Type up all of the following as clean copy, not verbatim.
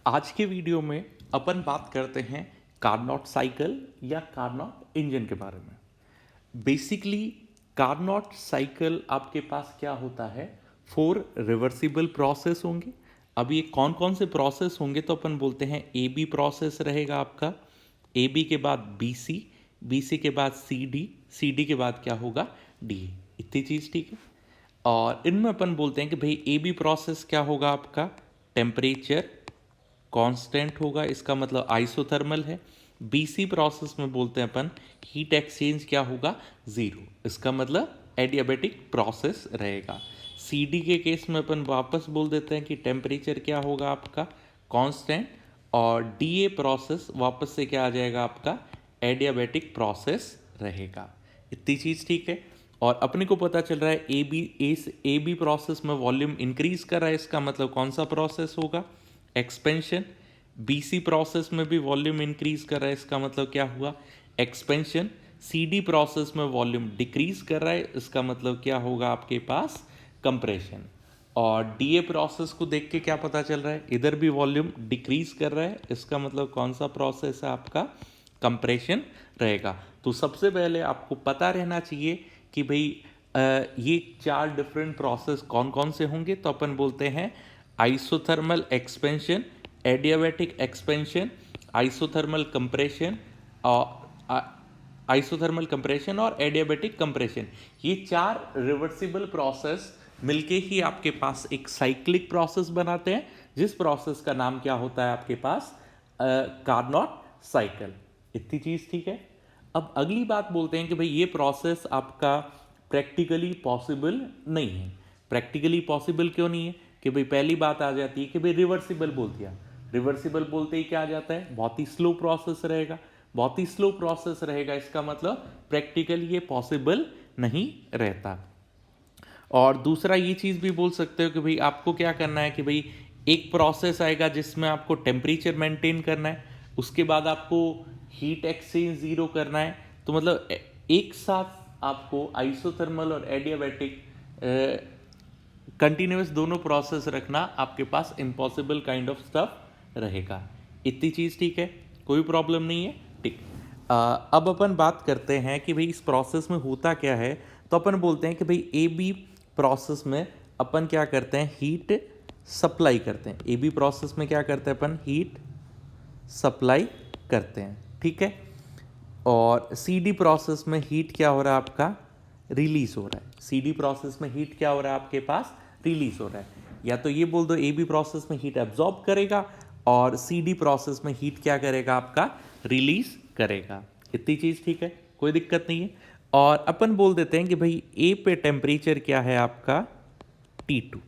आज के वीडियो में अपन बात करते हैं कार्नोट साइकिल या कार्नोट इंजन के बारे में। बेसिकली कार्नोट साइकिल आपके पास क्या होता है, 4 रिवर्सिबल प्रोसेस होंगे। अब ये कौन कौन से प्रोसेस होंगे, तो अपन बोलते हैं ए बी प्रोसेस रहेगा आपका, ए बी के बाद बी सी के बाद सी डी के बाद क्या होगा, डी। इतनी चीज़ ठीक है। और इनमें अपन बोलते हैं कि भाई ए बी प्रोसेस क्या होगा आपका, टेम्परेचर कांस्टेंट होगा, इसका मतलब आइसोथर्मल है। बीसी प्रोसेस में बोलते हैं अपन हीट एक्सचेंज क्या होगा, ज़ीरो, इसका मतलब एडियाबेटिक प्रोसेस रहेगा। सीडी के केस में अपन वापस बोल देते हैं कि टेम्परेचर क्या होगा आपका, कांस्टेंट, और डीए प्रोसेस वापस से क्या आ जाएगा आपका, एडियाबेटिक प्रोसेस रहेगा। इतनी चीज़ ठीक है। और अपने को पता चल रहा है ए बी प्रोसेस में वॉल्यूम इंक्रीज कर रहा है, इसका मतलब कौन सा प्रोसेस होगा, एक्सपेंशन। बीसी प्रोसेस में भी वॉल्यूम इंक्रीज कर रहा है, इसका मतलब क्या हुआ, एक्सपेंशन। सीडी प्रोसेस में वॉल्यूम डिक्रीज कर रहा है, इसका मतलब क्या होगा आपके पास, कंप्रेशन। और डीए प्रोसेस को देख के क्या पता चल रहा है, इधर भी वॉल्यूम डिक्रीज कर रहा है, इसका मतलब कौन सा प्रोसेस है आपका, कंप्रेशन रहेगा। तो सबसे पहले आपको पता रहना चाहिए कि भाई ये 4 डिफरेंट प्रोसेस कौन कौन से होंगे। तो अपन बोलते हैं isothermal expansion, adiabatic expansion, isothermal compression और आइसोथर्मल कंप्रेशन और एडियाबैटिक कंप्रेशन। ये 4 रिवर्सिबल प्रोसेस मिलके ही आपके पास एक साइक्लिक प्रोसेस बनाते हैं, जिस प्रोसेस का नाम क्या होता है आपके पास, कार्नोट साइकिल। इतनी चीज ठीक है। अब अगली बात बोलते हैं कि भाई ये प्रोसेस आपका प्रैक्टिकली पॉसिबल नहीं है। प्रैक्टिकली पॉसिबल क्यों नहीं है, कि भाई पहली बात आ जाती है कि भाई रिवर्सिबल बोल दिया। रिवर्सिबल बोलते ही क्या आ जाता है, बहुत ही स्लो प्रोसेस रहेगा। बहुत ही स्लो प्रोसेस रहेगा, इसका मतलब प्रैक्टिकली ये पॉसिबल नहीं रहता। और दूसरा ये चीज़ भी बोल सकते हो कि भाई आपको क्या करना है, कि भाई एक प्रोसेस आएगा जिसमें आपको टेम्परेचर मेंटेन करना है, उसके बाद आपको हीट एक्सचेंज ज़ीरो करना है। तो मतलब एक साथ आपको आइसोथर्मल और एडियाबैटिक कंटिन्यूस दोनों प्रोसेस रखना आपके पास इम्पॉसिबल काइंड ऑफ स्टफ रहेगा। इतनी चीज़ ठीक है, कोई प्रॉब्लम नहीं है, ठीक। अब अपन बात करते हैं कि भाई इस प्रोसेस में होता क्या है। तो अपन बोलते हैं कि भाई ए बी प्रोसेस में अपन क्या करते हैं, हीट सप्लाई करते हैं। ए बी प्रोसेस में क्या करते हैं अपन, हीट सप्लाई करते हैं, ठीक है। और सी डी प्रोसेस में हीट क्या हो रहा है आपका, रिलीज हो रहा है। सी डी प्रोसेस में हीट क्या हो रहा है आपके पास, रिलीज हो रहा है। या तो ये बोल दो ए बी प्रोसेस में हीट एब्जॉर्ब करेगा और सी डी प्रोसेस में हीट क्या करेगा आपका, रिलीज करेगा। इतनी चीज़ ठीक है, कोई दिक्कत नहीं है। और अपन बोल देते हैं कि भाई ए पे टेम्परेचर क्या है आपका, T2।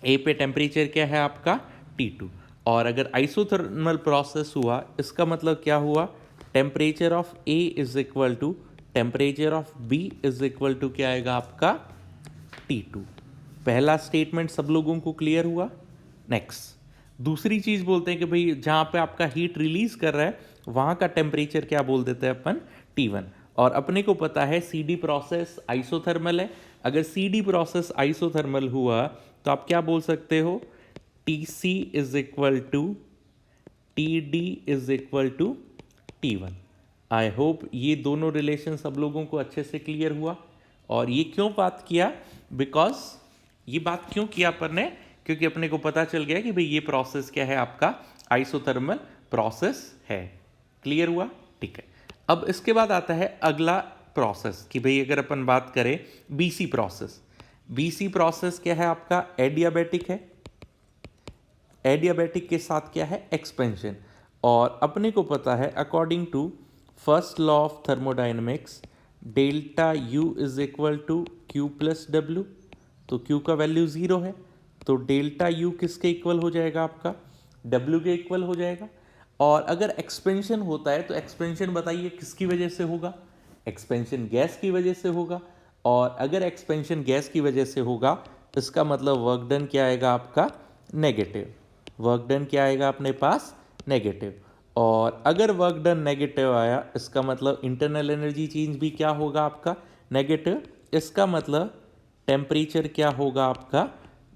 ए पे टेम्परेचर क्या है आपका, T2। और अगर आइसोथर्मल प्रोसेस हुआ, इसका मतलब क्या हुआ, temperature of A is equal to temperature of B is equal to क्या आएगा आपका, T2। पहला स्टेटमेंट सब लोगों को क्लियर हुआ। नेक्स्ट दूसरी चीज बोलते हैं कि भाई जहां पे आपका हीट रिलीज कर रहा है वहां का टेम्परेचर क्या बोल देते हैं अपन, T1। और अपने को पता है सीडी प्रोसेस आइसोथर्मल है। अगर सीडी प्रोसेस आइसोथर्मल हुआ तो आप क्या बोल सकते हो, TC is equal to TD is equal to T1। I hope ये दोनों रिलेशन सब लोगों को अच्छे से क्लियर हुआ। और ये क्यों बात किया, बिकॉज ये बात क्यों किया अपन ने, क्योंकि अपने को पता चल गया कि भाई ये प्रोसेस क्या है आपका, आइसोथर्मल प्रोसेस है। क्लियर हुआ, ठीक है। अब इसके बाद आता है अगला प्रोसेस, कि भाई अगर अपन बात करें बीसी प्रोसेस। बीसी प्रोसेस क्या है आपका, एडियाबैटिक है। एडियाबैटिक के साथ क्या है, एक्सपेंशन। और अपने को पता है according to first law of thermodynamics, delta U is equal to Q plus W. तो क्यू का वैल्यू ज़ीरो है, तो डेल्टा यू किसके इक्वल हो जाएगा आपका, डब्ल्यू के इक्वल हो जाएगा। और अगर एक्सपेंशन होता है तो एक्सपेंशन बताइए किसकी वजह से होगा, एक्सपेंशन गैस की वजह से होगा। और अगर एक्सपेंशन गैस की वजह से होगा, इसका मतलब वर्क डन क्या आएगा आपका, नेगेटिव। वर्क डन क्या आएगा अपने पास, नेगेटिव। और अगर वर्क डन नेगेटिव आया, इसका मतलब इंटरनल एनर्जी चेंज भी क्या होगा आपका, नेगेटिव। इसका मतलब टेम्परेचर क्या होगा आपका,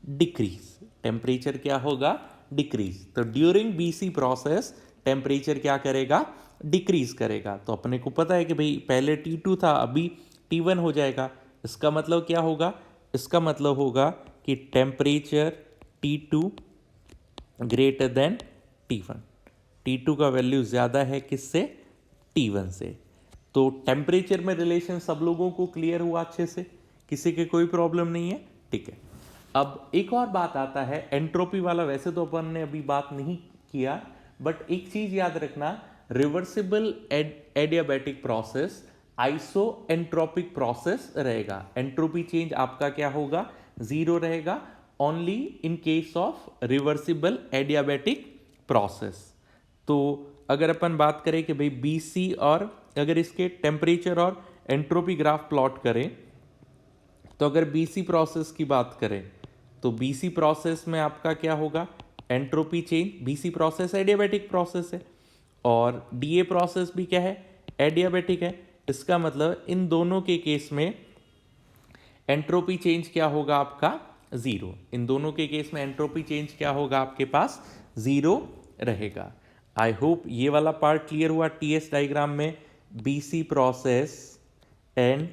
डिक्रीज। टेम्परेचर क्या होगा, डिक्रीज। तो ड्यूरिंग बीसी प्रोसेस टेम्परेचर क्या करेगा, डिक्रीज करेगा। तो अपने को पता है कि भाई पहले T2 था, अभी T1 हो जाएगा। इसका मतलब क्या होगा, इसका मतलब होगा कि temperature T2 greater than T1। T2 का वैल्यू ज़्यादा है किससे, T1 से। तो टेम्परेचर में रिलेशन सब लोगों को क्लियर हुआ अच्छे से, किसी के कोई प्रॉब्लम नहीं है, ठीक है। अब एक और बात आता है एंट्रोपी वाला। वैसे तो अपन ने अभी बात नहीं किया, बट एक चीज याद रखना, reversible adiabatic process iso entropic process रहेगा। एंट्रोपी चेंज आपका क्या होगा, जीरो रहेगा, only in case of reversible adiabatic process. तो अगर अपन बात करें कि भाई बीसी और अगर इसके टेम्परेचर और एंट्रोपी ग्राफ प्लॉट करें, तो अगर बीसी प्रोसेस की बात करें तो बीसी प्रोसेस में आपका क्या होगा, entropy change. BC process adiabatic process है और डीए प्रोसेस भी क्या है, एडियाबैटिक है। इसका मतलब इन दोनों के केस में एंट्रोपी चेंज क्या होगा आपका, जीरो। इन दोनों के केस में एंट्रोपी चेंज क्या होगा आपके पास, जीरो रहेगा। आई होप ये वाला पार्ट क्लियर हुआ। टीएस डायग्राम में BC process and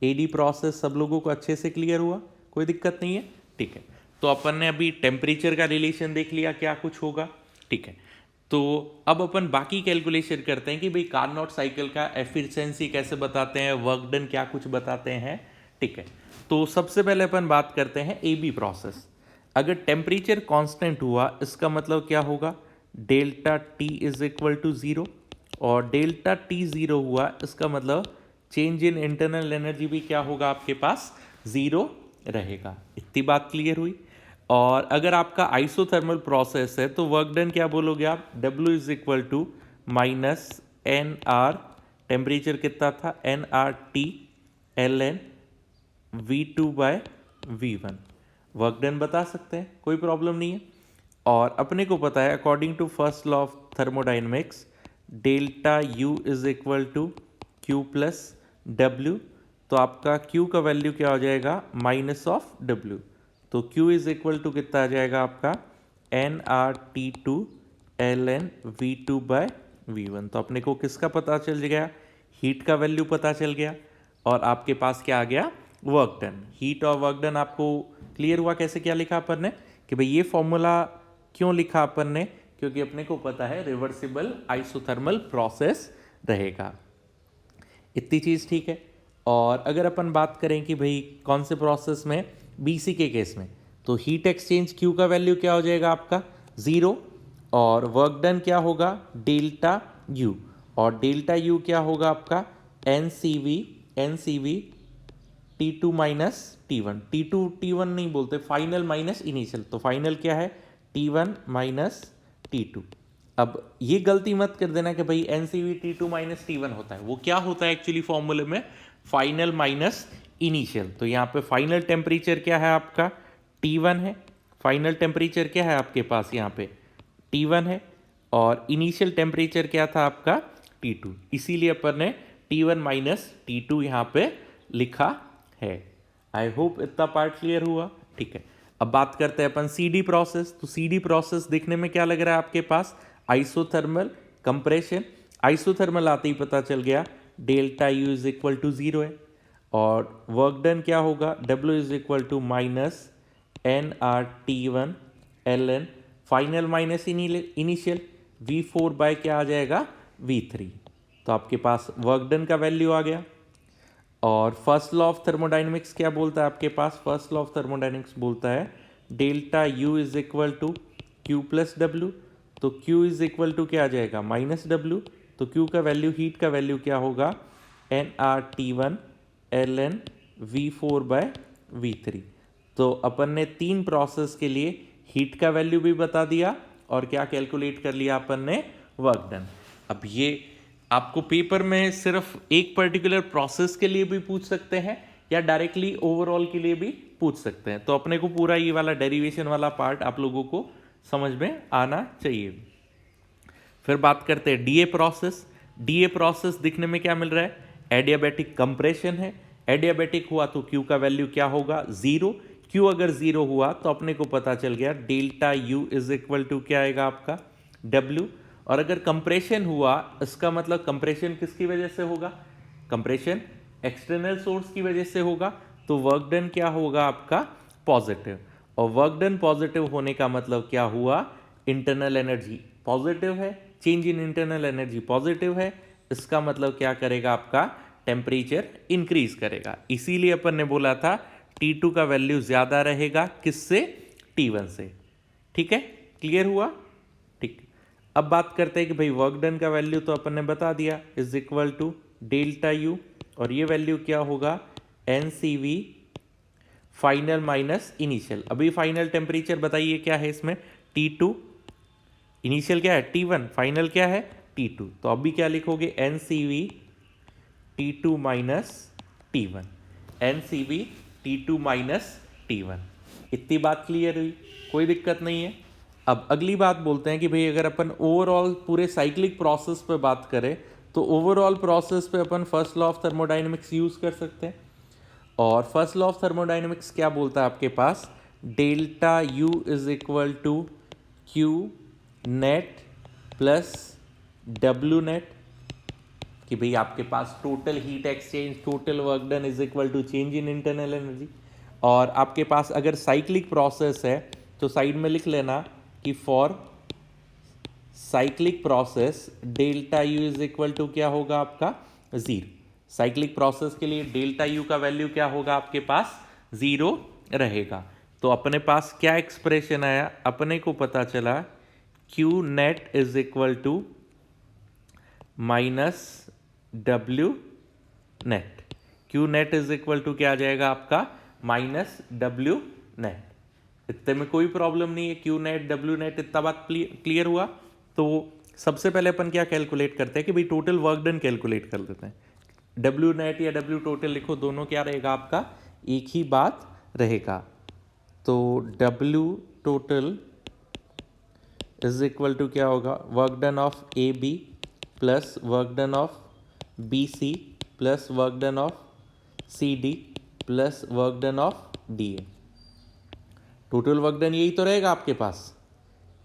AD process सब लोगों को अच्छे से क्लियर हुआ, कोई दिक्कत नहीं है, ठीक है। तो अपन ने अभी टेम्परेचर का रिलेशन देख लिया क्या कुछ होगा, ठीक है। तो अब अपन बाकी कैलकुलेशन करते हैं कि भाई कार्नोट साइकिल का एफिशिएंसी कैसे बताते हैं, वर्क डन क्या कुछ बताते हैं, ठीक है। तो सबसे पहले अपन बात करते हैं एबी प्रोसेस। अगर टेम्परेचर कांस्टेंट हुआ इसका मतलब क्या होगा, delta T is equal to zero, और डेल्टा टी जीरो हुआ इसका मतलब चेंज इन इंटरनल एनर्जी भी क्या होगा आपके पास, जीरो रहेगा। इतनी बात क्लियर हुई। और अगर आपका आइसोथर्मल प्रोसेस है तो वर्क डन क्या बोलोगे आप, W is equal to minus N R, temperature कितना था, N R T L N V2 by V1। Work done बता सकते हैं, कोई प्रॉब्लम नहीं है। और अपने को पता है according to first law of thermodynamics, delta U is equal to Q plus W। तो आपका Q का वैल्यू क्या हो जाएगा, माइनस ऑफ W। तो Q इज इक्वल टू कितना आ जाएगा आपका, nRT2 ln V2 by V1। तो अपने को किसका पता चल गया, हीट का वैल्यू पता चल गया, और आपके पास क्या आ गया, वर्क डन। हीट और वर्क डन आपको क्लियर हुआ कैसे, क्या लिखा अपन ने कि भाई ये फॉर्मूला क्यों लिखा अपन ने, क्योंकि अपने को पता है रिवर्सिबल आइसोथर्मल प्रोसेस रहेगा। इतनी चीज़ ठीक है। और अगर अपन बात करें कि भाई कौन से प्रोसेस में, बीसी के केस में, तो हीट एक्सचेंज क्यू का वैल्यू क्या हो जाएगा आपका, जीरो, और वर्क डन क्या होगा, डेल्टा यू, और डेल्टा यू क्या होगा आपका, N C we T2 minus T1। T2 T1 नहीं बोलते, फाइनल माइनस इनिशियल। तो फाइनल क्या है, T1 माइनस T2। अब ये गलती मत कर देना कि भाई NCV T2 माइनस T1 होता है, वो क्या होता है एक्चुअली फॉर्मूले में, फाइनल माइनस इनिशियल। तो यहाँ पे फाइनल टेम्परेचर क्या है आपका, T1 है। फाइनल टेम्परेचर क्या है आपके पास यहाँ पे, T1 है, और इनिशियल टेम्परेचर क्या था आपका, T2। इसीलिए अपन ने T1 माइनस T2 यहाँ पे लिखा है। आई होप इतना पार्ट क्लियर हुआ, ठीक है। अब बात करते हैं अपन CD प्रोसेस। तो CD प्रोसेस दिखने में क्या लग रहा है आपके पास, आइसोथर्मल कंप्रेशन। आइसोथर्मल आते ही पता चल गया delta U is equal to zero है, और वर्क डन क्या होगा, W is equal to minus nRT1 ln final minus initial, V4 by क्या आ जाएगा, V3। तो आपके पास वर्क डन का वैल्यू आ गया। और फर्स्ट लॉ ऑफ थर्मोडाइनमिक्स क्या बोलता है आपके पास, फर्स्ट लॉ ऑफ थर्मोडाइनमिक्स बोलता है delta U is equal to Q plus W। तो Q इज इक्वल टू क्या आ जाएगा, माइनस W। तो Q का वैल्यू, हीट का वैल्यू क्या होगा, nRT1 ln V4 bye V3। तो अपन ने तीन प्रोसेस के लिए हीट का वैल्यू भी बता दिया, और क्या कैलकुलेट कर लिया अपन ने, वर्क डन। अब ये आपको पेपर में सिर्फ एक पर्टिकुलर प्रोसेस के लिए भी पूछ सकते हैं, या डायरेक्टली ओवरऑल के लिए भी पूछ सकते हैं। तो अपने को पूरा ये वाला डेरिवेशन वाला पार्ट आप लोगों को समझ में आना चाहिए। फिर बात करते हैं डीए प्रोसेस। डीए प्रोसेस दिखने में क्या मिल रहा है, एडियाबैटिक कंप्रेशन है। एडियाबैटिक हुआ तो क्यू का वैल्यू क्या होगा, जीरो। Q अगर 0 हुआ तो अपने को पता चल गया delta U is equal to क्या आएगा आपका W। और अगर कंप्रेशन हुआ, इसका मतलब कंप्रेशन किसकी वजह से होगा, कंप्रेशन एक्सटर्नल सोर्स की वजह से होगा, तो वर्क डन क्या होगा आपका पॉजिटिव। और वर्क डन पॉजिटिव होने का मतलब क्या हुआ, इंटरनल एनर्जी पॉजिटिव है, change in internal energy positive है, इसका मतलब क्या करेगा आपका टेम्परेचर इंक्रीज करेगा। इसीलिए अपन ने बोला था T2 का वैल्यू ज्यादा रहेगा किससे, T1 से। ठीक है, क्लियर हुआ। ठीक, अब बात करते हैं कि भाई वर्क डन का वैल्यू तो अपन ने बता दिया is equal to delta U, और ये वैल्यू क्या होगा NCV फाइनल माइनस इनिशियल। अभी फाइनल टेम्परेचर बताइए क्या है इसमें, T2, इनिशियल क्या है T1, फाइनल क्या है T2। तो अभी क्या लिखोगे NCV T2 minus T1, NCV T2 minus T1। इतनी बात क्लियर हुई, कोई दिक्कत नहीं है। अब अगली बात बोलते हैं कि भाई अगर अपन ओवरऑल पूरे साइक्लिक प्रोसेस पे बात करें तो ओवरऑल प्रोसेस पे अपन first law of thermodynamics use कर सकते हैं। और फर्स्ट लॉ ऑफ थर्मोडाइनमिक्स क्या बोलता है आपके पास, delta U is equal to Q net plus W net, कि भाई आपके पास total heat exchange, total work done is equal to change in internal energy. और आपके पास अगर साइक्लिक प्रोसेस है तो साइड में लिख लेना कि for cyclic process delta U is equal to क्या होगा आपका 0। साइक्लिक प्रोसेस के लिए डेल्टा यू का वैल्यू क्या होगा आपके पास 0 रहेगा। तो अपने पास क्या एक्सप्रेशन आया, अपने को पता चला Q net is equal to minus W net. Q net is equal to क्या आ जाएगा आपका माइनस W नेट। इतने में कोई प्रॉब्लम नहीं है, Q नेट W नेट, इतना बात क्लियर हुआ। तो सबसे पहले अपन क्या कैलकुलेट करते हैं कि भाई टोटल वर्क डन कैलकुलेट कर लेते हैं। W नेट या W टोटल लिखो, दोनों क्या रहेगा आपका एक ही बात रहेगा। तो W total is equal to क्या होगा, work done of AB plus work done of BC plus work done of CD plus work done of DA। Total work done यही तो रहेगा आपके पास।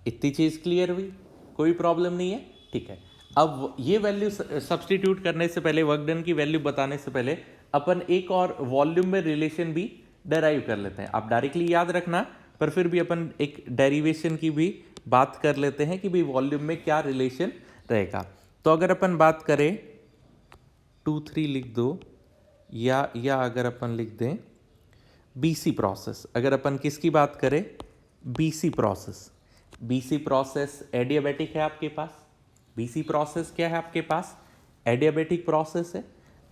इतनी चीज क्लियर हुई, कोई प्रॉब्लम नहीं है। ठीक है, अब ये वैल्यू सब्सटीट्यूट करने से पहले, वर्क डन की वैल्यू बताने से पहले अपन एक और वॉल्यूम में रिलेशन भी डेराइव कर लेते हैं। आप डायरेक्टली याद रखना, पर फिर भी अपन एक डेरिवेशन की भी बात कर लेते हैं कि भाई वॉल्यूम में क्या रिलेशन रहेगा। तो अगर अपन बात करें 2-3 लिख दो, या अगर अपन लिख दें BC प्रोसेस, अगर अपन किसकी बात करें BC process. BC process adiabatic है आपके पास। BC प्रोसेस क्या है आपके पास, एडियाबैटिक प्रोसेस है।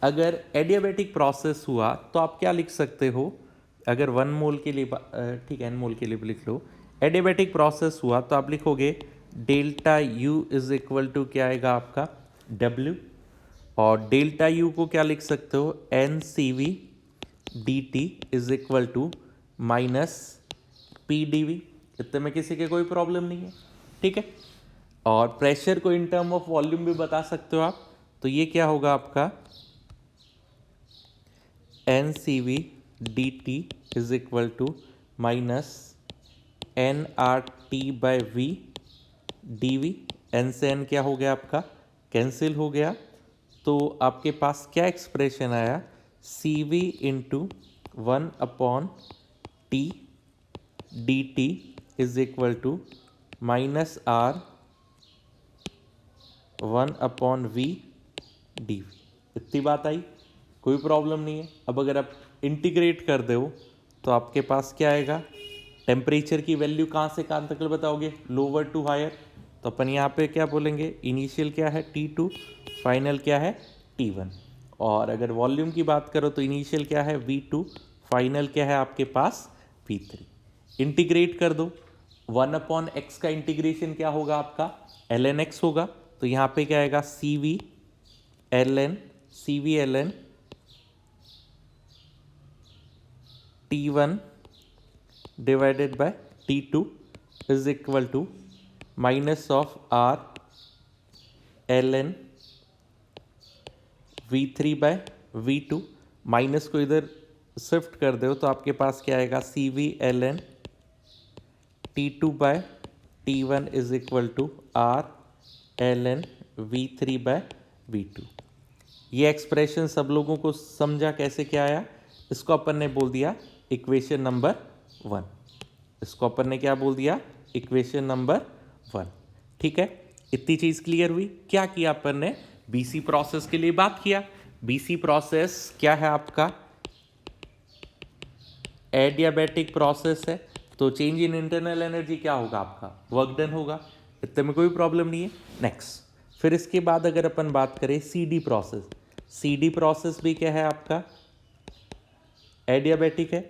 अगर एडियाबैटिक प्रोसेस हुआ तो आप क्या लिख सकते हो, अगर 1 मोल के लिए ठीक है, N मोल के लिए भी लिख लो, एडियाबैटिक प्रोसेस हुआ तो आप लिखोगे delta U is equal to क्या आएगा आपका W, और डेल्टा U को क्या लिख सकते हो NCV dt is equal to minus PdV। इतने में किसी के कोई प्रॉब्लम नहीं है। ठीक है, और प्रेशर को इन टर्म ऑफ वॉल्यूम भी बता सकते हो आप, तो ये क्या होगा आपका NCV dt is equal to minus nRT/V dV। n से n क्या हो गया आपका कैंसिल हो गया, तो आपके पास क्या एक्सप्रेशन आया CV into 1/T dt is equal to minus R 1/V dV। इतनी बात आई, कोई प्रॉब्लम नहीं है। अब अगर आप इंटीग्रेट कर दो तो आपके पास क्या आएगा, टेम्परेचर की वैल्यू कहाँ से कहाँ तक बताओगे, लोअर टू हायर। तो अपन यहाँ पे क्या बोलेंगे, इनिशियल क्या है T2, फाइनल क्या है T1। और अगर वॉल्यूम की बात करो तो इनिशियल क्या है V2, फाइनल क्या है आपके पास V3। इंटीग्रेट कर दो, 1/x का इंटीग्रेशन क्या होगा आपका ln x होगा। तो यहाँ पे क्या आएगा CV ln T1 divided by T2 is equal to minus of R ln V3 by V2। Minus को इधर शिफ्ट कर दो तो आपके पास क्या आएगा, C V L N T two by T one is equal to R L N V three by V two. ये एक्सप्रेशन सब लोगों को समझा कैसे क्या आया? इसको अपन ने बोल दिया इक्वेशन नंबर 1। इसको अपन ने क्या बोल दिया? Equation number 1। ठीक है, इतनी चीज क्लियर हुई। क्या किया अपन ने? बीसी प्रोसेस के लिए बात किया। बीसी प्रोसेस क्या है आपका? एडियाबैटिक प्रोसेस है, तो चेंज इन इंटरनल एनर्जी क्या होगा आपका? वर्क डन होगा। इतने में कोई प्रॉब्लम नहीं है। नेक्स्ट, फिर इसके बाद अगर अपन बात करें सीडी प्रोसेस, सीडी प्रोसेस भी क्या है आपका? एडियाबैटिक है।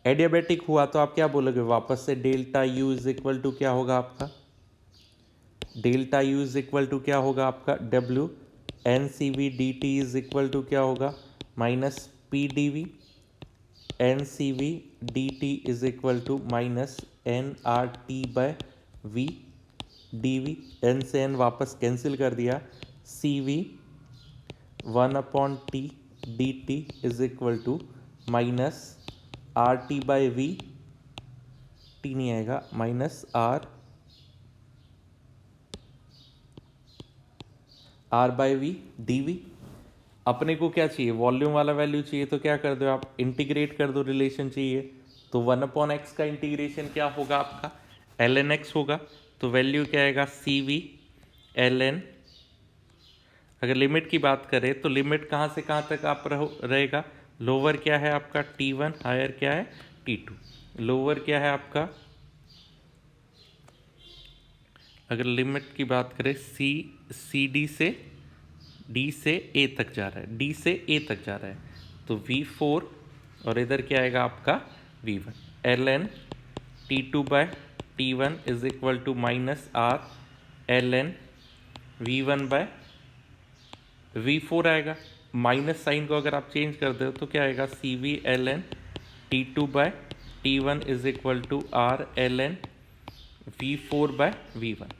एडियाबैटिक हुआ तो आप क्या बोलोगे वापस से? Delta U is equal to क्या होगा आपका? Delta U is equal to क्या होगा आपका? W N C V D T is equal to क्या होगा? Minus P D V N C V D T is equal to minus N R T by V D V. N से N वापस cancel कर दिया। C V 1/t D T is equal to minus R T by we, T नहीं आएगा, minus R by V D V. अपने को क्या चाहिए? वॉल्यूम वाला वैल्यू चाहिए, तो क्या कर दो आप? इंटीग्रेट कर दो। रिलेशन चाहिए तो 1/x का इंटीग्रेशन क्या होगा आपका? एल एन एक्स होगा। तो वैल्यू क्या आएगा? C V L N. अगर लिमिट की बात करें तो लिमिट कहाँ से कहाँ तक आप रहेगा? लोअर क्या है आपका? T1, हायर क्या है? T2। लोअर क्या है आपका? अगर लिमिट की बात करें सी डी से डी से ए तक जा रहा है, डी से ए तक जा रहा है, तो V4 और इधर क्या आएगा आपका? V1। L N T two by T one is equal to minus R L N V1 by V4 आएगा। माइनस साइन को अगर आप चेंज कर दो तो क्या आएगा? C V L N T two by T one is equal to R L N V4 by V1।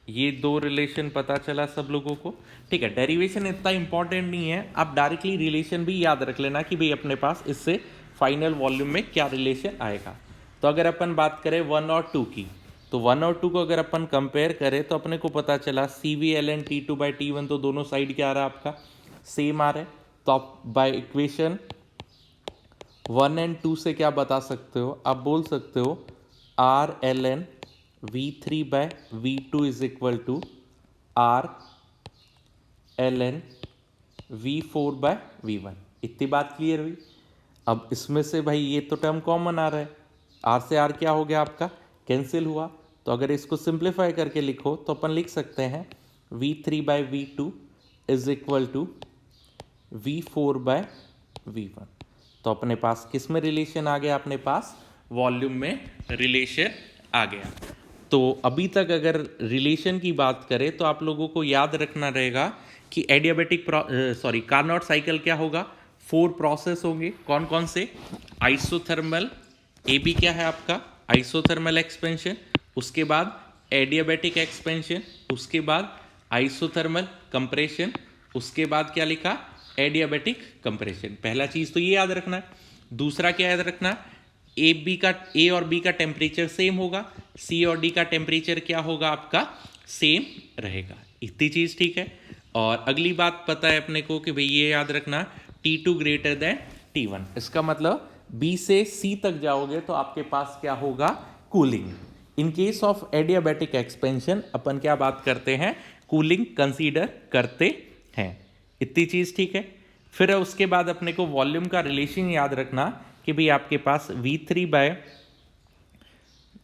ये दो रिलेशन पता चला सब लोगों को। ठीक है, डेरिवेशन इतना इंपॉर्टेंट नहीं है, आप डायरेक्टली रिलेशन भी याद रख लेना कि भाई अपने पास इससे फाइनल वॉल्यूम में क्या रिलेशन आएगा। तो अगर अपन बात करें 1 और 2 की, तो 1 और 2 को अगर अपन कंपेयर करें तो अपने को पता चला C V L N T two by T one, तो दोनों साइड क्या आ रहा है आपका? सेम आ रहा है। तो आप बाय इक्वेशन 1 एंड 2 से क्या बता सकते हो? आप बोल सकते हो R L N V3 by V2 is equal to R L N V4 by V1। इतनी बात क्लियर हुई। अब इसमें से भाई ये तो टर्म कॉमन आ रहा है, आर से आर क्या हो गया आपका? कैंसिल हुआ। तो अगर इसको सिंप्लीफाई करके लिखो तो अपन लिख सकते हैं V3 by V2 is equal to V4 by V1। तो अपने पास किस में रिलेशन आ गया? अपने पास वॉल्यूम में रिलेशन आ गया। तो अभी तक अगर रिलेशन की बात करें तो आप लोगों को याद रखना रहेगा कि एडियाबैटिक कार्नोट साइकिल क्या होगा? 4 प्रोसेस होंगे। कौन कौन से? आइसोथर्मल, ए बी क्या है आपका? आइसोथर्मल एक्सपेंशन, उसके बाद एडियाबैटिक एक्सपेंशन, उसके बाद आइसोथर्मल कंप्रेशन, उसके बाद क्या लिखा? Adiabatic compression. पहला चीज तो ये याद रखना है। दूसरा क्या याद रखना? ए और बी का टेम्परेचर सेम होगा, सी और डी का टेम्परेचर क्या होगा आपका? सेम रहेगा। इतनी चीज ठीक है। और अगली बात पता है अपने को कि भाई ये याद रखना T2 ग्रेटर देन T1। इसका मतलब B से C तक जाओगे तो आपके पास क्या होगा? Cooling. In case of adiabatic expansion अपन क्या बात करते हैं? कूलिंग कंसीडर करते हैं। इतनी चीज ठीक है। फिर उसके बाद अपने को वॉल्यूम का रिलेशन याद रखना कि भाई आपके पास V3 बाय,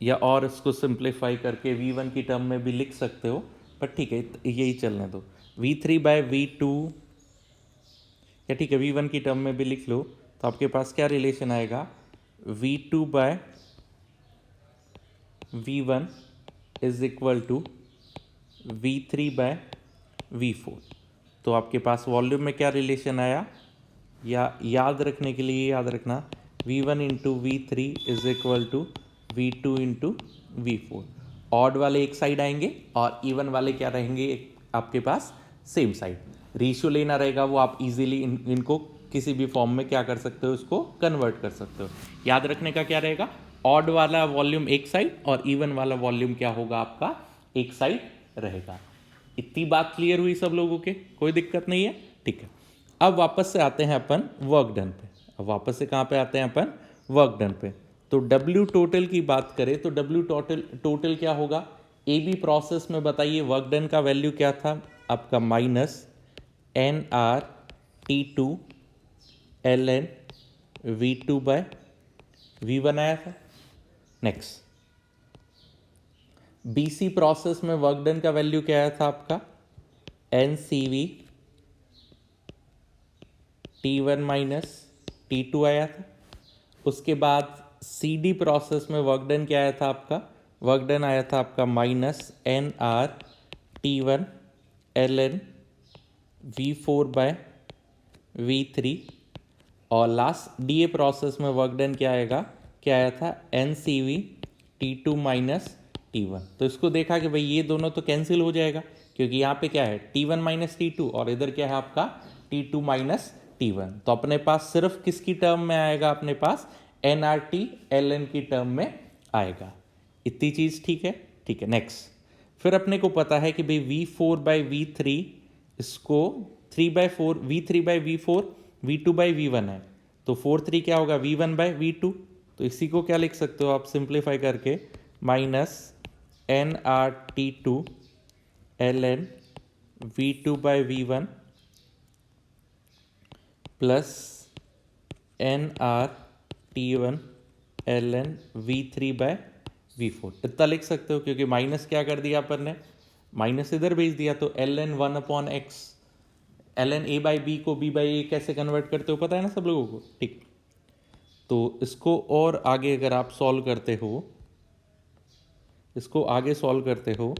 या और इसको सिंप्लीफाई करके V1 की टर्म में भी लिख सकते हो, पर ठीक है यही चलने दो। V3 बाय V2, या ठीक है V1 की टर्म में भी लिख लो, तो आपके पास क्या रिलेशन आएगा? V2 by V1 is equal to V3 by V4। तो आपके पास वॉल्यूम में क्या रिलेशन आया? या याद रखने के लिए याद रखना V1 into V3 is equal to V2 into V4। Odd वाले एक साइड आएंगे और इवन वाले क्या रहेंगे आपके पास? Same side. रेशियो लेना रहेगा वो आप इजीली इनको किसी भी फॉर्म में क्या कर सकते हो, इसको कन्वर्ट कर सकते हो। याद रखने का क्या रहेगा, ऑड वाला वॉल्यूम एक साइड और इवन वाला वॉल्यूम क्या होगा आपका, एक साइड रहेगा। इतनी बात क्लियर हुई सब लोगों के, कोई दिक्कत नहीं है, ठीक है। अब वापस से आते हैं अपन वर्क डन पे। अब वापस से कहाँ पे आते हैं अपन, वर्क डन पे। तो डब्ल्यू टोटल की बात करें तो डब्ल्यू टोटल क्या होगा, ए बी प्रोसेस में बताइए वर्क डन का वैल्यू क्या था आपका, minus N R T two L N V two by V one आया था। नेक्स्ट बीसी प्रोसेस में वर्क डन का वैल्यू क्या आया था आपका, N C V T one minus T two आया था। उसके बाद सी डी प्रोसेस में वर्क डन क्या आया था आपका, वर्क डन आया था आपका minus N R T one L N V four by V three. और लास्ट डी ए प्रोसेस में वर्क डन क्या आएगा, क्या आया था, N C V T two minus T one. तो इसको देखा कि भाई ये दोनों तो कैंसिल हो जाएगा, क्योंकि यहाँ पे क्या है T one minus T two और इधर क्या है आपका T two minus T one. तो अपने पास सिर्फ किसकी टर्म में आएगा, अपने पास N R T L N की टर्म में आएगा। इतनी चीज़ ठीक है, ठीक है। नेक्स्ट फिर अपने को पता है कि भाई V four by V three, इसको three by four, V three by V four V two by V one है, तो फोर थ्री क्या होगा, V one by V two. तो इसी को क्या लिख सकते हो आप सिंप्लीफाई करके, minus N R T two L N V two by V one plus N R T one L N V three by V four. इतना लिख सकते हो, क्योंकि माइनस क्या कर दिया अपन ने, माइनस इधर भेज दिया, तो L N one upon X, L N A by B को बी बाई ए कैसे कन्वर्ट करते हो पता है ना सब लोगों को, ठीक। तो इसको और आगे अगर आप सॉल्व करते हो, इसको आगे सॉल्व करते हो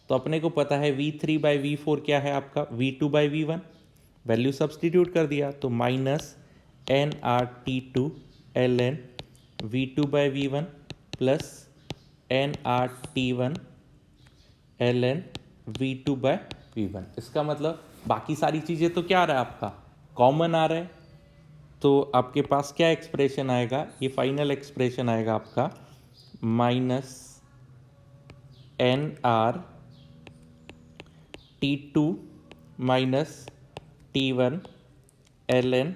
तो अपने को पता है V three by V four क्या है आपका, V two by V one. Value substitute कर दिया तो minus N R T two L N V two by V one plus N R T one L N V two by V one. इसका मतलब बाकी सारी चीज़ें तो क्या आ रहा है आपका, कॉमन आ रहा है। तो आपके पास क्या एक्सप्रेशन आएगा, ये फाइनल एक्सप्रेशन आएगा आपका minus N R T two minus T one L N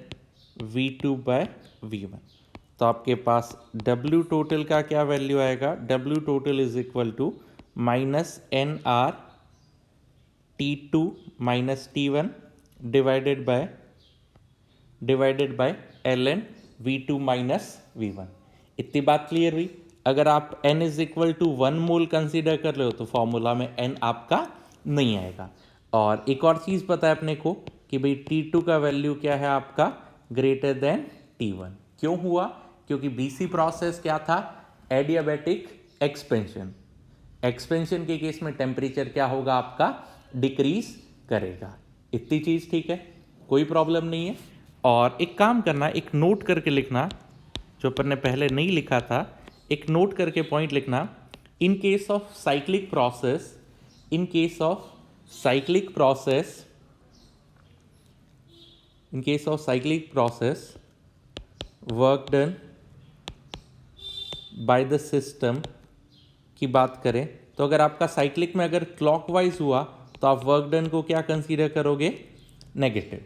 V two by V one. तो आपके पास डब्ल्यू टोटल का क्या वैल्यू आएगा, W total is equal to minus N R T two minus T one divided by L N V two minus V one. इतनी बात clear हुई। अगर आप n is equal to 1 mole consider कर रहे हो तो फॉर्मूला में n आपका नहीं आएगा। और एक और चीज़ पता है अपने को कि भाई T2 का वैल्यू क्या है आपका, ग्रेटर देन T1। क्यों हुआ, क्योंकि BC प्रोसेस क्या था, एडियाबैटिक एक्सपेंशन। एक्सपेंशन के केस में टेम्परेचर क्या होगा आपका, डिक्रीज करेगा। इतनी चीज़ ठीक है, कोई प्रॉब्लम नहीं है। और एक काम करना, एक नोट करके लिखना, जो अपन ने पहले नहीं लिखा था, एक नोट करके पॉइंट लिखना, इन case of cyclic process, in case of cyclic process, in case of cyclic process work done by the system की बात करें तो अगर आपका साइक्लिक में अगर क्लॉकवाइज हुआ तो आप वर्क डन को क्या कंसीडर करोगे, नेगेटिव।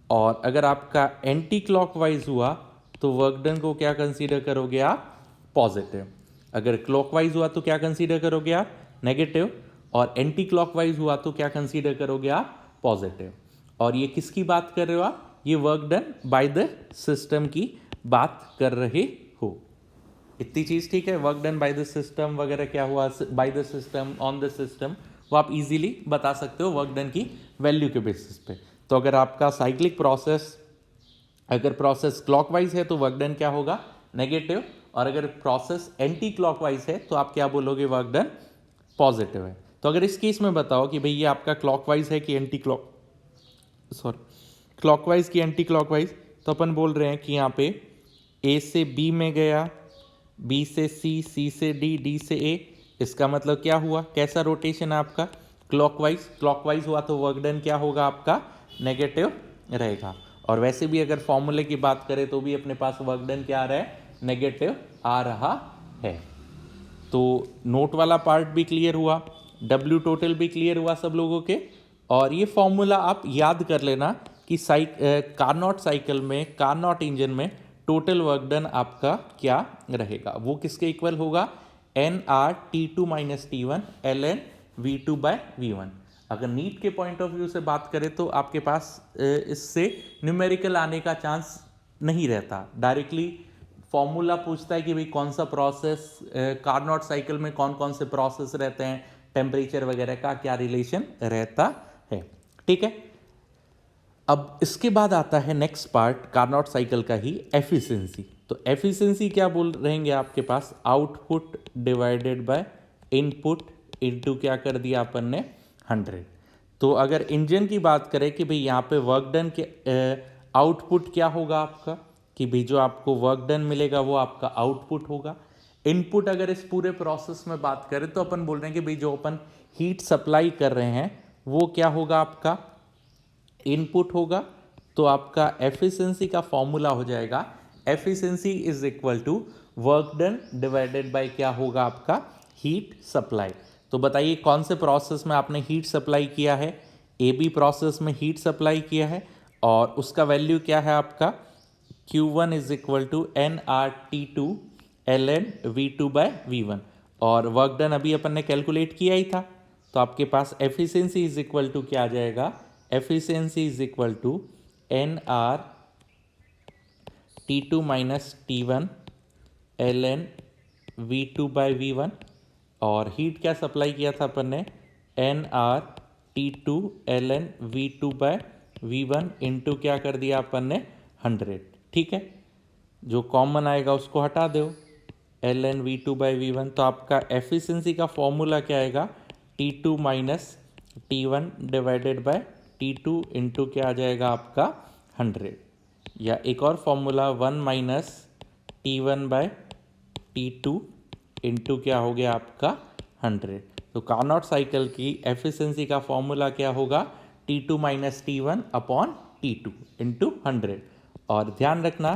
और अगर आपका एंटी क्लॉकवाइज हुआ तो वर्क डन को क्या कंसीडर करोगे आप, पॉजिटिव। अगर क्लॉकवाइज हुआ तो क्या कंसीडर करोगे आप, नेगेटिव। और एंटी क्लॉकवाइज हुआ तो क्या कंसीडर करोगे आप, पॉजिटिव। और ये किसकी बात कर रहे हो आप, ये work done by the system की बात कर रहे हो। इतनी चीज़ ठीक है, work done by the system वगैरह क्या हुआ, by the system, on the system, वो आप इजीली बता सकते हो वर्क डन की वैल्यू के बेसिस पे। तो अगर आपका साइक्लिक प्रोसेस, अगर प्रोसेस क्लॉकवाइज है तो वर्क डन क्या होगा, नेगेटिव। और अगर प्रोसेस एंटी क्लॉकवाइज है तो आप क्या बोलोगे, वर्क डन पॉजिटिव है। तो अगर इस केस में बताओ कि भाई ये आपका क्लॉकवाइज है कि एंटी क्लॉकवाइज की एंटी क्लॉकवाइज, तो अपन बोल रहे हैं कि यहाँ पे ए से बी में गया, बी से सी, सी से डी, डी से ए। इसका मतलब क्या हुआ, कैसा रोटेशन है आपका, क्लॉकवाइज। क्लॉकवाइज हुआ तो वर्क डन क्या होगा आपका, नेगेटिव रहेगा। और वैसे भी अगर फॉर्मूले की बात करें तो भी अपने पास वर्क डन क्या आ रहा है, नेगेटिव आ रहा है। तो नोट वाला पार्ट भी क्लियर हुआ, डब्ल्यू टोटल भी क्लियर हुआ सब लोगों के। और ये फॉर्मूला आप याद कर लेना कि कार्नोट साइकिल में, कार्नोट इंजन में टोटल वर्क डन आपका क्या रहेगा, वो किसके इक्वल होगा, N R T two minus T one L N V two by V one. अगर नीट के पॉइंट ऑफ व्यू से बात करें तो आपके पास इससे न्यूमेरिकल आने का चांस नहीं रहता, डायरेक्टली फॉर्मूला पूछता है कि भाई कौन सा प्रोसेस, कार्नोट साइकिल में कौन कौन से प्रोसेस रहते हैं, टेम्परेचर वगैरह का क्या रिलेशन रहता है। ठीक है, अब इसके बाद आता है नेक्स्ट पार्ट कार्नोट साइकिल का ही, एफिशिएंसी। तो एफिशिएंसी क्या बोल रहेंगे आपके पास, output divided by input into क्या कर दिया अपन ने 100। तो अगर इंजन की बात करें कि भाई यहाँ पे वर्क डन के आउटपुट क्या होगा आपका, कि भाई जो आपको वर्क डन मिलेगा वो आपका आउटपुट होगा। इनपुट अगर इस पूरे प्रोसेस में बात करें तो अपन बोल रहे हैं कि भाई जो अपन हीट सप्लाई कर रहे हैं वो क्या होगा, आपका इनपुट होगा। तो आपका एफिशिएंसी का फॉर्मूला हो जाएगा, efficiency is equal to work done divided by क्या होगा आपका, हीट सप्लाई। तो बताइए कौन से प्रोसेस में आपने हीट सप्लाई किया है, ए बी प्रोसेस में हीट सप्लाई किया है, और उसका वैल्यू क्या है आपका, Q1 is equal to N R T two L N V two by V one, और वर्क डन अभी अपन ने कैलकुलेट किया ही था। तो आपके पास एफिशिएंसी इज इक्वल टू क्या आ जाएगा, efficiency is equal to N R T two minus T one L N V two by V one, और हीट क्या सप्लाई किया था अपन ने, N R T two L N V two by V one into क्या कर दिया अपन ने 100। ठीक है, जो कॉमन आएगा उसको हटा दो, L N V two by V one. तो आपका एफिशिएंसी का फॉर्मूला क्या आएगा, T two minus T one divided by T two into क्या आ जाएगा आपका 100, या एक और formula 1 minus T one by T two into क्या हो गया आपका 100। तो कार्नोट साइकिल की एफिशिएंसी का फॉर्मूला क्या होगा, T two minus T one upon T two into 100। और ध्यान रखना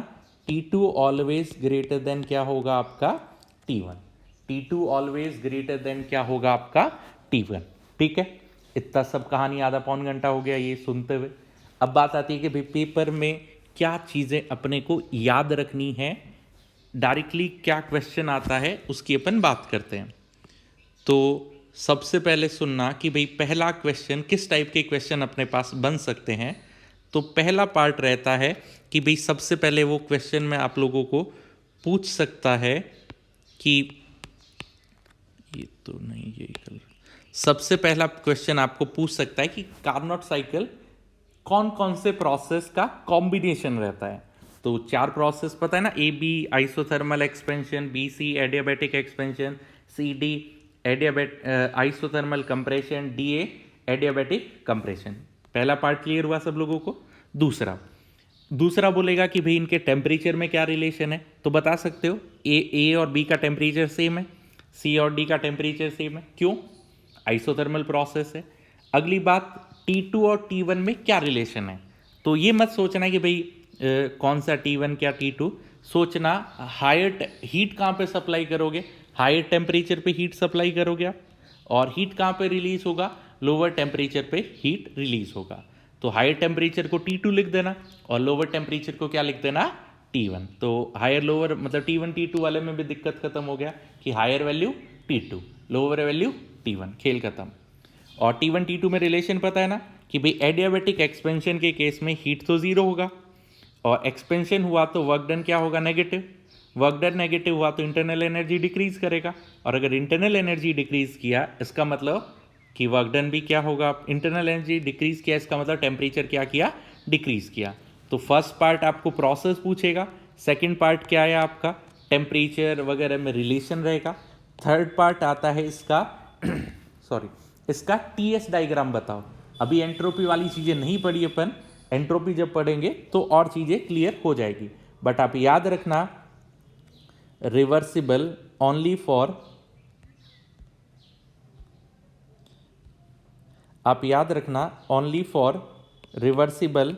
T two always greater than क्या होगा आपका T one, T two always greater than क्या होगा आपका टी वन। ठीक है, इतना सब कहानी आधा पौन घंटा हो गया ये सुनते हुए। अब बात आती है कि भाई पेपर में क्या चीज़ें अपने को याद रखनी है, डायरेक्टली क्या क्वेश्चन आता है उसकी अपन बात करते हैं। तो सबसे पहले सुनना कि भाई पहला क्वेश्चन किस टाइप के क्वेश्चन अपने पास बन सकते हैं। तो पहला पार्ट रहता है कि भाई सबसे पहले वो क्वेश्चन में आप लोगों को पूछ सकता है कि ये तो नहीं, यही कलर। सबसे पहला क्वेश्चन आपको पूछ सकता है कि कार्नोट साइकिल कौन कौन से प्रोसेस का कॉम्बिनेशन रहता है। तो 4 प्रोसेस पता है ना, A B isothermal expansion, B C adiabatic expansion, C D isothermal compression, D adiabatic compression. पहला पार्ट क्लियर हुआ सब लोगों को। दूसरा बोलेगा कि भाई इनके टेम्परेचर में क्या रिलेशन है। तो बता सकते हो ए और बी का टेम्परेचर सेम है, सी और डी का टेम्परेचर सेम है। क्यों, आइसोथर्मल प्रोसेस है। अगली बात, T2 और T1 में क्या रिलेशन है। तो ये मत सोचना कि भाई कौन सा T1 क्या T2, सोचना हायर हीट कहाँ पे सप्लाई करोगे, हायर टेम्परेचर पे हीट सप्लाई करोगे आप, और हीट कहाँ पे रिलीज होगा, लोअर टेम्परेचर पे हीट रिलीज होगा। तो हायर टेम्परेचर को T2 लिख देना और लोअर टेम्परेचर को क्या लिख देना, T1। तो हायर लोअर मतलब T1 T2 वाले में भी दिक्कत खत्म हो गया कि higher value T2, lower value T1, खेल खत्म। और T1 T2 में रिलेशन पता है ना कि भाई एडियाबैटिक एक्सपेंशन के केस में हीट तो जीरो होगा, और एक्सपेंशन हुआ तो वर्क डन क्या होगा, नेगेटिव। वर्क डन नेगेटिव हुआ तो इंटरनल एनर्जी डिक्रीज करेगा, और अगर इंटरनल एनर्जी डिक्रीज किया इसका मतलब कि वर्क डन भी क्या होगा, इंटरनल एनर्जी डिक्रीज किया इसका मतलब टेम्परेचर क्या किया, डिक्रीज किया। तो फर्स्ट पार्ट आपको प्रोसेस पूछेगा, सेकेंड पार्ट क्या है आपका टेम्परेचर वगैरह में रिलेशन रहेगा। थर्ड पार्ट आता है इसका सॉरी इसका टीएस डायग्राम बताओ। अभी एंट्रोपी वाली चीज़ें नहीं पढ़ी अपन, एंट्रोपी जब पढ़ेंगे तो और चीज़ें क्लियर हो जाएगी। बट आप याद रखना रिवर्सिबल ओनली फॉर, आप याद रखना only for reversible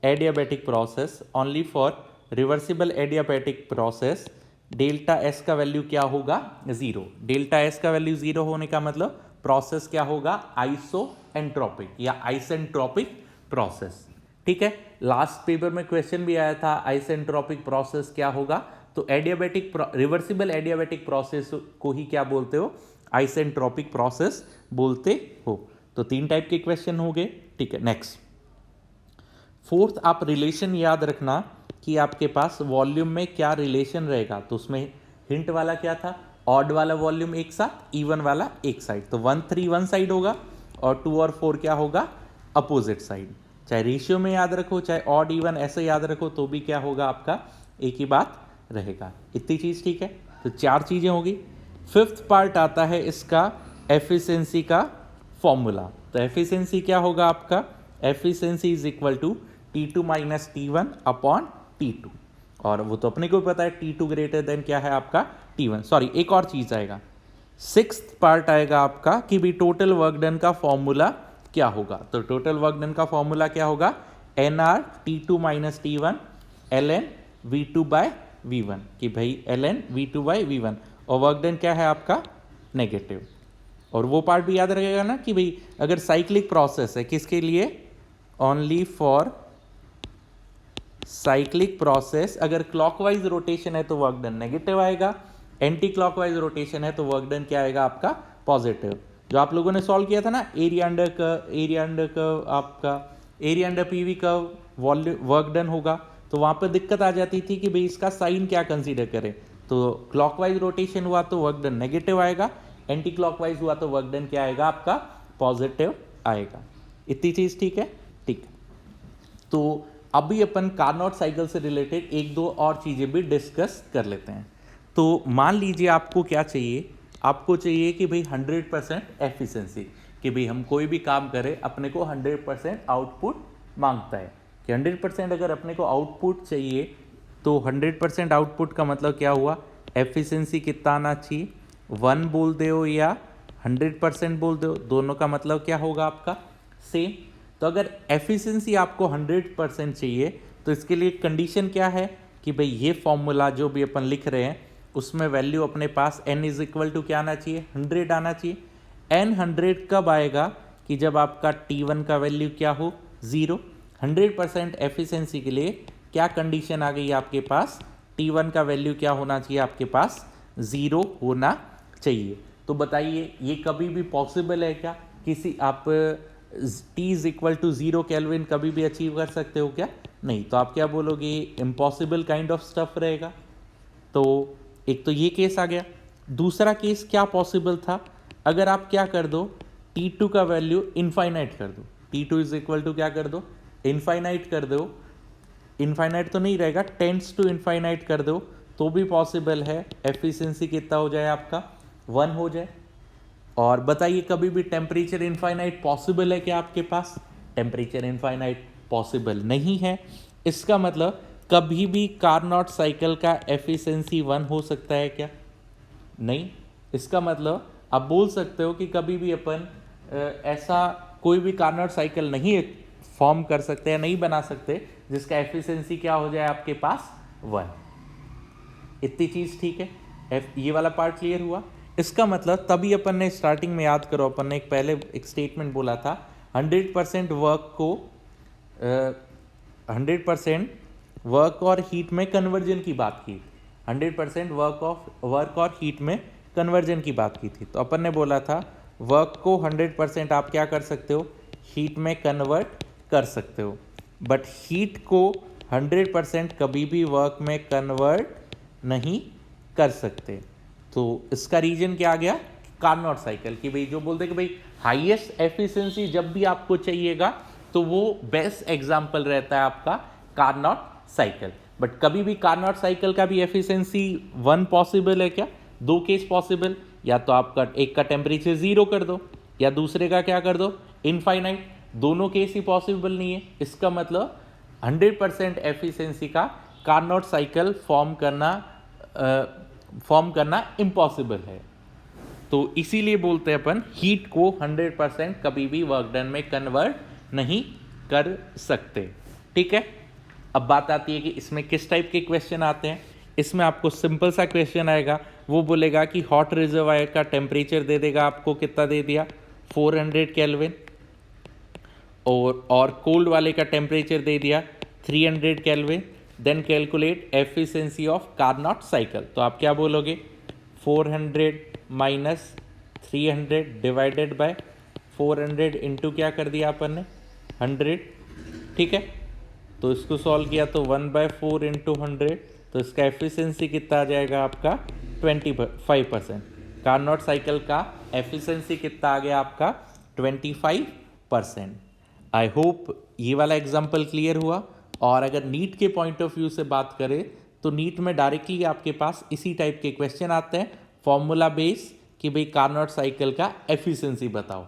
adiabatic process, only for reversible adiabatic process delta S का वैल्यू क्या होगा, जीरो। डेल्टा एस का वैल्यू जीरो होने का मतलब प्रोसेस क्या होगा, आइसोएंट्रोपिक या आइसेंट्रोपिक प्रोसेस। ठीक है, लास्ट पेपर में क्वेश्चन भी आया था आइसेंट्रोपिक प्रोसेस क्या होगा, तो एडियाबैटिक रिवर्सिबल एडियाबैटिक प्रोसेस को ही क्या बोलते हो, आइसेंट्रोपिक प्रोसेस बोलते हो। तो 3 टाइप के क्वेश्चन हो गए। ठीक है, नेक्स्ट फोर्थ, आप रिलेशन याद रखना कि आपके पास वॉल्यूम में क्या रिलेशन रहेगा। तो उसमें हिंट वाला क्या था, ऑड वाला वॉल्यूम एक साथ, इवन वाला एक साइड। तो 1 3 वन साइड होगा और 2 और 4 क्या होगा, अपोजिट साइड। चाहे रेशियो में याद रखो, चाहे ऑड इवन ऐसे याद रखो, तो भी क्या होगा आपका एक ही बात रहेगा। इतनी चीज ठीक है, तो 4 चीजें होगी। फिफ्थ पार्ट आता है इसका एफिशिएंसी का फॉर्मूला। तो एफिशिएंसी क्या होगा आपका, efficiency is equal to T2 minus T1 upon T2, और वो तो अपने को भी पता है T2 ग्रेटर देन क्या है आपका T1। सॉरी, एक और चीज आएगा, सिक्स्थ पार्ट आएगा आपका कि भी टोटल वर्क डन का फॉर्मूला क्या होगा। तो टोटल वर्क डन का फॉर्मूला क्या होगा, NR T2 minus T1 ln V2 by V1, कि भाई ln V2 बाय V1, और वर्क डन क्या है आपका नेगेटिव। और वो पार्ट भी याद रखेगा ना कि भाई अगर साइक्लिक प्रोसेस है, किसके लिए, ओनली फॉर साइक्लिक प्रोसेस, अगर क्लॉकवाइज रोटेशन है तो वर्क डन नेगेटिव आएगा, एंटी क्लॉकवाइज रोटेशन है तो वर्क डन क्या आएगा आपका पॉजिटिव। जो आप लोगों ने सॉल्व किया था ना एरिया अंडर कर्व, आपका area under PV curve volume work done होगा, तो वहां पर दिक्कत आ जाती थी कि भाई इसका साइन क्या कंसीडर करें। तो क्लॉकवाइज रोटेशन हुआ तो वर्क डन नेगेटिव आएगा, एंटी क्लॉकवाइज हुआ तो वर्क डन क्या आएगा आपका पॉजिटिव आएगा। इतनी चीज ठीक है, ठीक। तो अभी अपन कार्नोट साइकिल से रिलेटेड 1-2 और चीजें भी डिस्कस कर लेते हैं। तो मान लीजिए आपको क्या चाहिए, आपको चाहिए कि भाई 100% एफिशिएंसी, कि भाई हम कोई भी काम करें अपने को 100% आउटपुट मांगता है, कि 100% अगर अपने को आउटपुट चाहिए तो 100% आउटपुट का मतलब क्या हुआ, एफिशिएंसी कितना आना चाहिए, 1 बोल दो या 100% बोल दो, दोनों का मतलब क्या होगा आपका सेम। तो अगर एफिशिएंसी आपको 100% चाहिए तो इसके लिए कंडीशन क्या है कि भाई ये फॉर्मूला जो भी अपन लिख रहे हैं उसमें वैल्यू अपने पास n इज इक्वल टू क्या आना चाहिए, 100 आना चाहिए। n 100 कब आएगा कि जब आपका T1 का वैल्यू क्या हो, 0। 100% एफिशिएंसी के लिए क्या कंडीशन आ गई आपके पास, T1 का वैल्यू क्या होना चाहिए आपके पास, 0 होना चाहिए। तो बताइए ये कभी भी पॉसिबल है क्या, किसी आप T is equal to 0 kelvin कभी भी अचीव कर सकते हो क्या, नहीं। तो आप क्या बोलोगे, इम्पॉसिबल काइंड ऑफ स्टफ रहेगा। तो एक तो ये केस आ गया। दूसरा केस क्या पॉसिबल था, अगर आप क्या कर दो T2 का वैल्यू इनफाइनाइट कर दो, T2 इज इक्वल टू क्या कर दो, इनफाइनाइट कर दो। इनफाइनाइट तो नहीं रहेगा, टेंड्स टू इनफाइनाइट कर दो तो भी पॉसिबल है, एफिशिएंसी कितना हो जाए आपका 1 हो जाए। और बताइए कभी भी टेम्परेचर इनफाइनाइट पॉसिबल है क्या आपके पास, टेम्परेचर इनफाइनाइट पॉसिबल नहीं है। इसका मतलब कभी भी कार्नोट साइकिल का एफिशिएंसी 1 हो सकता है क्या, नहीं। इसका मतलब आप बोल सकते हो कि कभी भी अपन ऐसा कोई भी कार्नोट साइकिल नहीं फॉर्म कर सकते या नहीं बना सकते जिसका एफिशिएंसी क्या हो जाए आपके पास 1। इतनी चीज ठीक है, ये वाला पार्ट क्लियर हुआ। इसका मतलब तभी अपन ने स्टार्टिंग में याद करो, अपन ने एक स्टेटमेंट बोला था 100% वर्क को 100% वर्क और हीट में कन्वर्जन की बात की, 100% वर्क और हीट में कन्वर्जन की बात की थी। तो अपन ने बोला था वर्क को 100% आप क्या कर सकते हो, हीट में कन्वर्ट कर सकते हो, बट हीट को 100% कभी भी वर्क में कन्वर्ट नहीं कर सकते। तो इसका रीजन क्या आ गया, कार्नोट साइकिल, कि भाई जो बोलते कि भाई हाईएस्ट एफिशिएंसी जब भी आपको चाहिएगा तो वो बेस्ट एग्जांपल रहता है आपका कार्नोट साइकिल। बट कभी भी कार्नोट साइकिल का भी एफिशिएंसी 1 पॉसिबल है क्या, 2 केस पॉसिबल, या तो आपका एक का टेम्परेचर 0 कर दो या दूसरे का क्या कर दो इनफाइनाइट, दोनों केस ही पॉसिबल नहीं है। इसका मतलब 100% एफिशिएंसी का कार्नोट साइकिल फॉर्म करना इम्पॉसिबल है। तो इसीलिए बोलते हैं अपन हीट को 100% कभी भी वर्क डन में कन्वर्ट नहीं कर सकते। ठीक है। अब बात आती है कि इसमें किस टाइप के क्वेश्चन आते हैं। इसमें आपको सिंपल सा क्वेश्चन आएगा, वो बोलेगा कि हॉट रिजर्वायर का टेम्परेचर दे देगा आपको, कितना दे दिया 400 केल्विन, और कोल्ड वाले का टेम्परेचर दे दिया 300 kelvin. Then calculate efficiency of Carnot cycle. तो आप क्या बोलोगे, 400 माइनस 300 डिवाइडेड बाय 400 इंटू क्या कर दिया अपन ने 100, ठीक है। तो इसको सॉल्व किया तो 1/4 इंटू 100, तो इसका एफिशिएंसी कितना आ जाएगा आपका 25%। कार्नोट साइकिल का एफिशिएंसी कितना आ गया आपका 25%। आई होप ये वाला एग्जाम्पल क्लियर हुआ। और अगर नीट के पॉइंट ऑफ व्यू से बात करें तो नीट में डायरेक्टली आपके पास इसी टाइप के क्वेश्चन आते हैं, फॉर्मूला बेस, कि भाई कार्नोट साइकिल का एफिशिएंसी बताओ,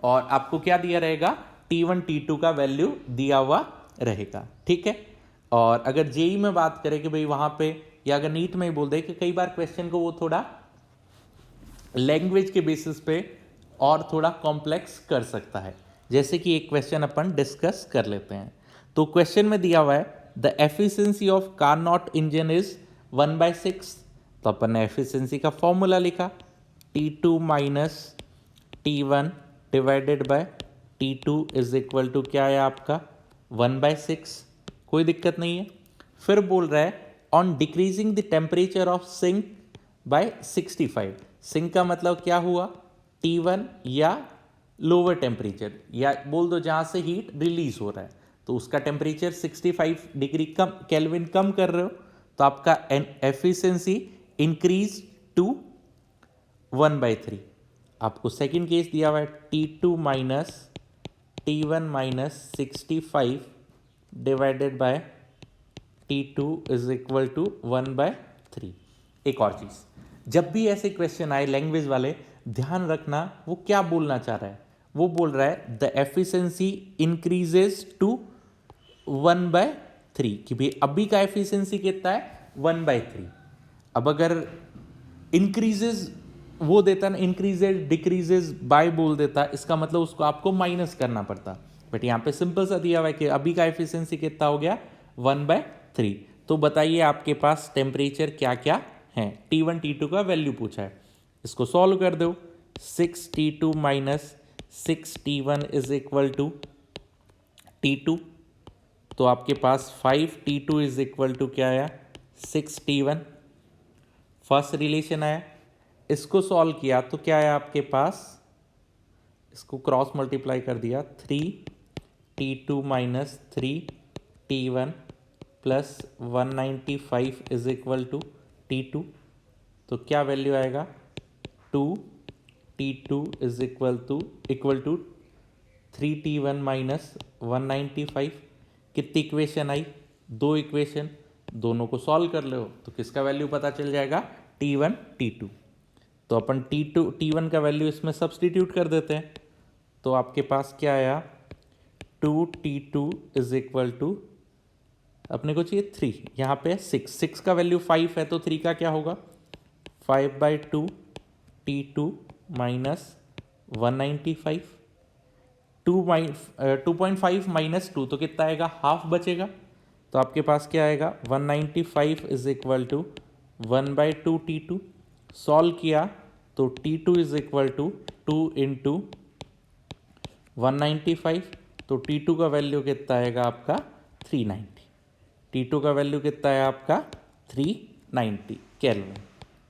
और आपको क्या दिया रहेगा, T1 T2 का वैल्यू दिया हुआ रहेगा, ठीक है। और अगर जेई में बात करें कि भाई वहां पे, या अगर नीट में ही बोल दे कि कई बार क्वेश्चन को वो थोड़ा लैंग्वेज के बेसिस पे और थोड़ा कॉम्प्लेक्स कर सकता है। जैसे कि एक क्वेश्चन अपन डिस्कस कर लेते हैं। तो क्वेश्चन में दिया हुआ है the efficiency of Carnot engine is 1/6। तो अपन ने एफिशिएंसी का फॉर्मूला लिखा, T2 minus T1 divided by T2 is equal to क्या है आपका 1/6। कोई दिक्कत नहीं है। फिर बोल रहा है on decreasing the temperature of sink by 65। Sink का मतलब क्या हुआ, T1 या लोअर टेम्परेचर, या बोल दो जहां से हीट रिलीज हो रहा है, तो उसका टेम्परेचर 65 डिग्री कम केल्विन कम कर रहे हो, तो आपका एफिशिएंसी इंक्रीज टू 1/3। आपको सेकंड केस दिया हुआ है T2 minus T1 minus 65 divided by T2 is equal to 1/3। एक और चीज, जब भी ऐसे क्वेश्चन आए लैंग्वेज वाले, ध्यान रखना वो क्या बोलना चाह रहा है। वो बोल रहा है द एफिशिएंसी इंक्रीजेस टू 1/3, कि भाई अभी का एफिशिएंसी कितना है 1/3। अब अगर इंक्रीजेस वो देता ना, इंक्रीजेस डिक्रीजेस बाय बोल देता, इसका मतलब उसको आपको माइनस करना पड़ता। बट यहाँ पे सिंपल सा दिया हुआ है कि अभी का एफिशिएंसी कितना हो गया 1/3। तो बताइए आपके पास टेम्परेचर क्या क्या है, T1 T2 का वैल्यू पूछा है, इसको सॉल्व कर दो। 6T2 minus 6T1 is equal to T2, तो आपके पास 5T2 इज इक्वल टू क्या आया 6T1। फर्स्ट रिलेशन आया, इसको सॉल्व किया तो क्या आया आपके पास, इसको क्रॉस मल्टीप्लाई कर दिया 3T2 minus 3T1 plus 195 is equal to T2, तो क्या वैल्यू आएगा 2T2 is equal to 3T1 minus 195। कितनी इक्वेशन आई, दो इक्वेशन, दोनों को सॉल्व कर लो तो किसका वैल्यू पता चल जाएगा T1 T2। तो अपन T1 का वैल्यू इसमें सब्सटीट्यूट कर देते हैं, तो आपके पास क्या आया 2T2 इज इक्वल टू, अपने को चाहिए 3, यहाँ पे 6 का वैल्यू 5 है, तो 3 का क्या होगा 5/2 T2 माइनस 195। 2.5 माइनस 2 तो कितना आएगा, हाफ बचेगा। तो आपके पास क्या आएगा 195 is equal to 1/2 T2। Solve किया तो T2 is equal to 2 into 195, तो T2 का वैल्यू कितना आएगा आपका 390। T2 का वैल्यू कितना है आपका 390 केल्विन।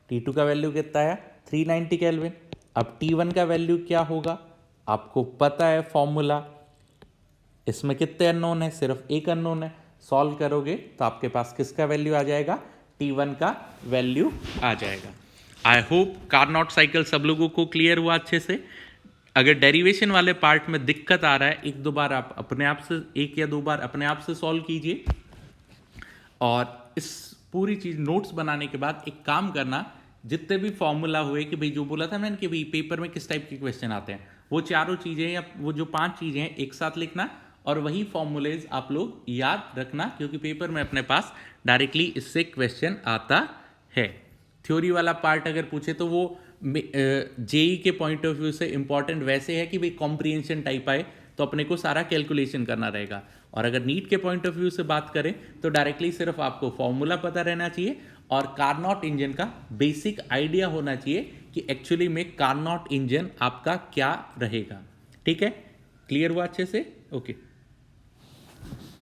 T2 का वैल्यू कितना है 390 केल्विन। अब T1 का वैल्यू क्या होगा, आपको पता है फॉर्मूला, इसमें कितने अननोन है, सिर्फ एक अननोन है। सॉल्व करोगे तो आपके पास किसका वैल्यू आ जाएगा, T1 का वैल्यू आ जाएगा। आई होप कार्नोट साइकिल सब लोगों को क्लियर हुआ अच्छे से। अगर डेरिवेशन वाले पार्ट में दिक्कत आ रहा है, एक दो बार आप अपने आप से, एक या दो बार अपने आप से सॉल्व कीजिए, और इस पूरी चीज नोट्स बनाने के बाद एक काम करना, जितने भी फॉर्मूला हुए कि भाई जो बोला था मैंने कि भाई पेपर में किस टाइप के क्वेश्चन आते हैं, वो चारों चीजें या वो जो 5 चीजें हैं एक साथ लिखना, और वही फॉर्मूलेज आप लोग याद रखना, क्योंकि पेपर में अपने पास डायरेक्टली इससे क्वेश्चन आता है। थ्योरी वाला पार्ट अगर पूछे तो वो जेई के पॉइंट ऑफ व्यू से इंपॉर्टेंट वैसे है कि भाई कॉम्प्रिहेंशन टाइप आए, तो अपने को सारा कैलकुलेशन करना रहेगा। और अगर नीट के पॉइंट ऑफ व्यू से बात करें तो डायरेक्टली सिर्फ आपको फॉर्मूला पता रहना चाहिए और कार्नोट इंजन का बेसिक आइडिया होना चाहिए कि एक्चुअली में कार्नोट इंजन आपका क्या रहेगा। ठीक है, क्लियर हुआ अच्छे से? ओके।